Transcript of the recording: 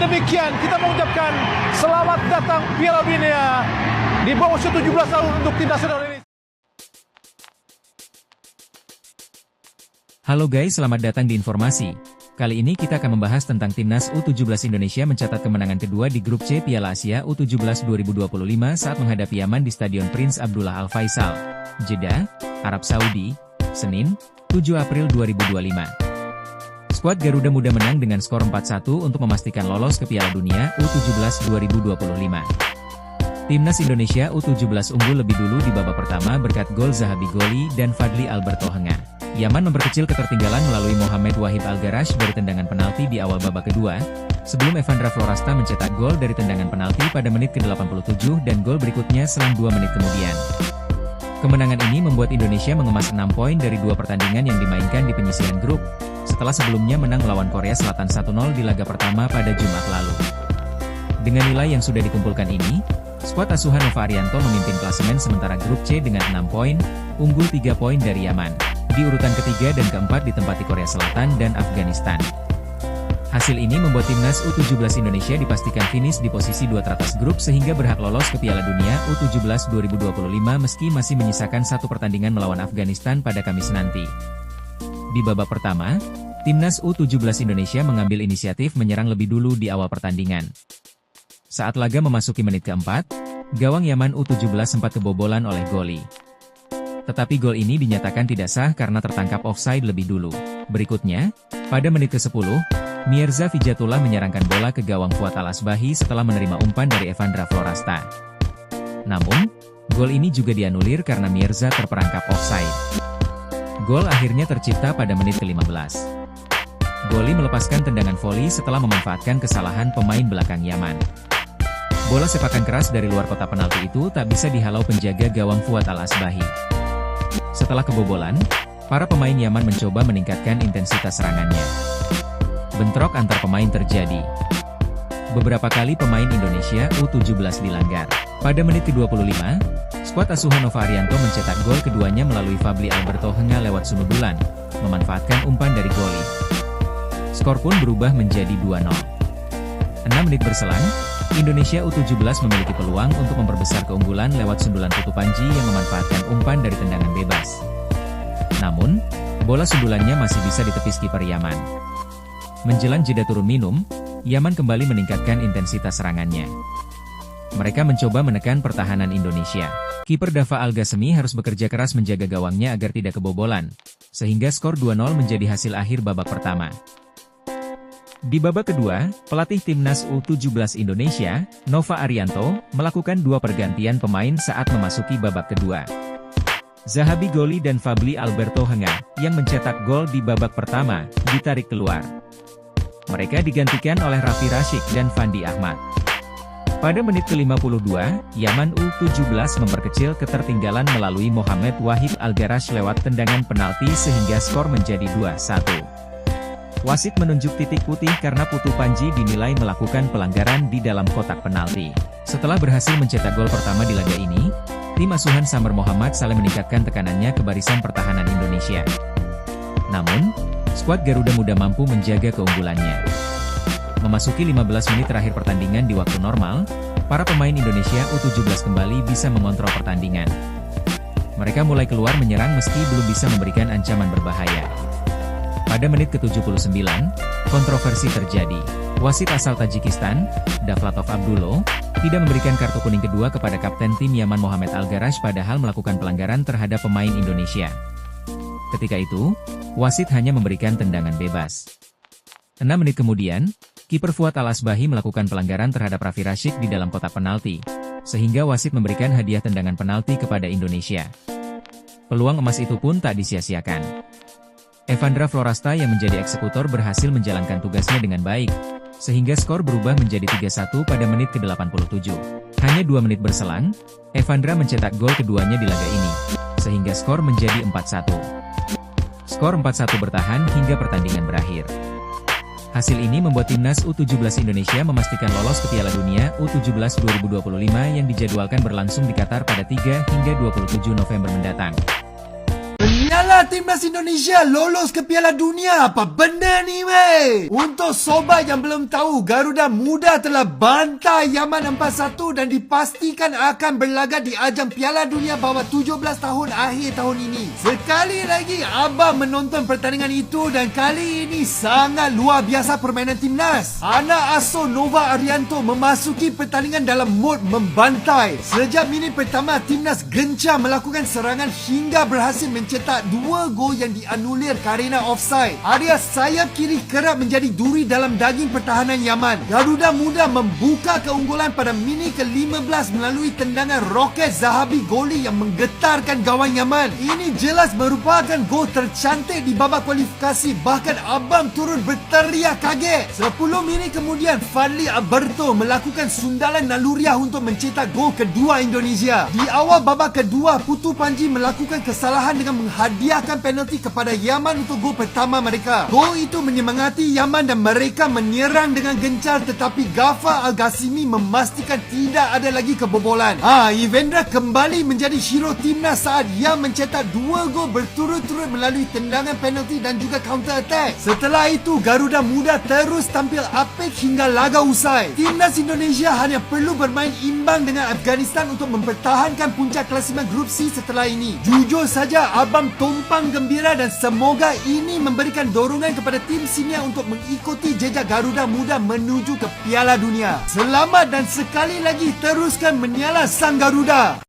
demikian kita mengucapkan selamat datang Piala Dunia di bawah usia 17 tahun untuk timnas Indonesia. Halo guys, selamat datang di informasi. Kali ini kita akan membahas tentang timnas U17 Indonesia mencatat kemenangan kedua di grup C Piala Asia U17 2025 saat menghadapi Yaman di Stadion Prince Abdullah Al Faisal, Jeddah, Arab Saudi, Senin, 7 April 2025. Skuad Garuda Muda menang dengan skor 4-1 untuk memastikan lolos ke Piala Dunia U17 2025. Timnas Indonesia U17 unggul lebih dulu di babak pertama berkat gol Zahabi Goli dan Fadli Alberto Henga. Yaman memperkecil ketertinggalan melalui Mohamed Wahib Al-Garash dari tendangan penalti di awal babak kedua, sebelum Evandra Florasta mencetak gol dari tendangan penalti pada menit ke-87 dan gol berikutnya selang 2 menit kemudian. Kemenangan ini membuat Indonesia mengemas 6 poin dari 2 pertandingan yang dimainkan di penyisihan grup, setelah sebelumnya menang melawan Korea Selatan 1-0 di laga pertama pada Jumat lalu. Dengan nilai yang sudah dikumpulkan ini, skuad asuhan Nova Arianto memimpin klasemen sementara grup C dengan 6 poin, unggul 3 poin dari Yaman. Di urutan ketiga dan keempat ditempati Korea Selatan dan Afghanistan. Hasil ini membuat timnas U17 Indonesia dipastikan finish di posisi 2 teratas grup sehingga berhak lolos ke Piala Dunia U17 2025 meski masih menyisakan 1 pertandingan melawan Afghanistan pada Kamis nanti. Di babak pertama, timnas U17 Indonesia mengambil inisiatif menyerang lebih dulu di awal pertandingan. Saat laga memasuki menit keempat, gawang Yaman U17 sempat kebobolan oleh Goli. Tetapi gol ini dinyatakan tidak sah karena tertangkap offside lebih dulu. Berikutnya, pada menit ke-10, Mirza Fijatullah menyerangkan bola ke gawang Fuad Al-Asbahi setelah menerima umpan dari Evandra Florasta. Namun, gol ini juga dianulir karena Mirza terperangkap offside. Gol akhirnya tercipta pada menit ke-15. Goli melepaskan tendangan voli setelah memanfaatkan kesalahan pemain belakang Yaman. Bola sepakan keras dari luar kotak penalti itu tak bisa dihalau penjaga gawang Fuad Al-Asbahi. Setelah kebobolan, para pemain Yaman mencoba meningkatkan intensitas serangannya. Bentrok antar pemain terjadi. Beberapa kali pemain Indonesia U17 dilanggar. Pada menit ke-25, skuad asuhan Nova Arianto mencetak gol keduanya melalui Fadli Alberto Henga lewat sundulan, memanfaatkan umpan dari Goli. Skor pun berubah menjadi 2-0. 6 menit berselang, Indonesia U17 memiliki peluang untuk memperbesar keunggulan lewat sundulan Putu Panji yang memanfaatkan umpan dari tendangan bebas. Namun, bola sundulannya masih bisa ditepis kiper Yaman. Menjelang jeda turun minum, Yaman kembali meningkatkan intensitas serangannya. Mereka mencoba menekan pertahanan Indonesia. Kiper Dava Al-Ghasemi harus bekerja keras menjaga gawangnya agar tidak kebobolan, sehingga skor 2-0 menjadi hasil akhir babak pertama. Di babak kedua, pelatih timnas U17 Indonesia, Nova Arianto, melakukan 2 pergantian pemain saat memasuki babak kedua. Zahabi Goli dan Fadli Alberto Henga, yang mencetak gol di babak pertama, ditarik keluar. Mereka digantikan oleh Raffi Rashik dan Fandi Ahmad. Pada menit ke-52, Yaman U17 memperkecil ketertinggalan melalui Mohamed Wahib Al-Garash lewat tendangan penalti sehingga skor menjadi 2-1. Wasit menunjuk titik putih karena Putu Panji dinilai melakukan pelanggaran di dalam kotak penalti. Setelah berhasil mencetak gol pertama di laga ini, tim asuhan Samer Mohammad Saleh meningkatkan tekanannya ke barisan pertahanan Indonesia. Namun, skuad Garuda Muda mampu menjaga keunggulannya. Memasuki 15 menit terakhir pertandingan di waktu normal, para pemain Indonesia U17 kembali bisa mengontrol pertandingan. Mereka mulai keluar menyerang meski belum bisa memberikan ancaman berbahaya. Pada menit ke-79, kontroversi terjadi. Wasit asal Tajikistan, Davlatov Abdullo, tidak memberikan kartu kuning kedua kepada kapten tim Yaman Mohamed Al-Garash padahal melakukan pelanggaran terhadap pemain Indonesia. Ketika itu, wasit hanya memberikan tendangan bebas. 6 menit kemudian, kiper Fuad Al-Asbahi melakukan pelanggaran terhadap Raffi Rashik di dalam kotak penalti, sehingga wasit memberikan hadiah tendangan penalti kepada Indonesia. Peluang emas itu pun tak disia-siakan. Evandra Florasta yang menjadi eksekutor berhasil menjalankan tugasnya dengan baik, sehingga skor berubah menjadi 3-1 pada menit ke-87. Hanya 2 menit berselang, Evandra mencetak gol keduanya di laga ini, sehingga skor menjadi 4-1. Skor 4-1 bertahan hingga pertandingan berakhir. Hasil ini membuat timnas U17 Indonesia memastikan lolos ke Piala Dunia U17 2025 yang dijadwalkan berlangsung di Qatar pada 3 hingga 27 November mendatang. Menyala! Timnas Indonesia lolos ke Piala Dunia. Apa benda ni weh? Untuk sobat yang belum tahu, Garuda Muda telah bantai Yaman 4-1 dan dipastikan akan berlaga di ajang Piala Dunia bawah 17 tahun akhir tahun ini. Sekali lagi abang menonton pertandingan itu dan kali ini sangat luar biasa permainan Timnas. Anak asuh Nova Arianto memasuki pertandingan dalam mod membantai. Sejak minit pertama, Timnas gencar melakukan serangan hingga berhasil mencetak 2 gol yang dianulir kerana offside. Area sayap kiri kerap menjadi duri dalam daging pertahanan Yaman. Garuda Muda membuka keunggulan pada minit ke-15 melalui tendangan roket Zahabi Goli yang menggetarkan gawang Yaman. Ini jelas merupakan gol tercantik di babak kualifikasi. Bahkan abang turun berteriak kaget. 10 minit kemudian, Fadli Alberto melakukan sundalan naluriah untuk mencetak gol kedua Indonesia. Di awal babak kedua, Putu Panji melakukan kesalahan dengan menghadiahkan penalti kepada Yaman untuk gol pertama mereka. Gol itu menyemangati Yaman dan mereka menyerang dengan gencar, tetapi Ghaffar Al-Ghassimi memastikan tidak ada lagi kebobolan. Ivendra kembali menjadi hero Timnas saat ia mencetak 2 gol berturut-turut melalui tendangan penalti dan juga counter attack. Setelah itu, Garuda Muda terus tampil apik hingga laga usai. Timnas Indonesia hanya perlu bermain imbang dengan Afghanistan untuk mempertahankan puncak klasemen grup C setelah ini. Jujur saja, abang tumpang gembira dan semoga ini memberikan dorongan kepada tim senior untuk mengikuti jejak Garuda Muda menuju ke Piala Dunia. Selamat dan sekali lagi teruskan menyala sang Garuda.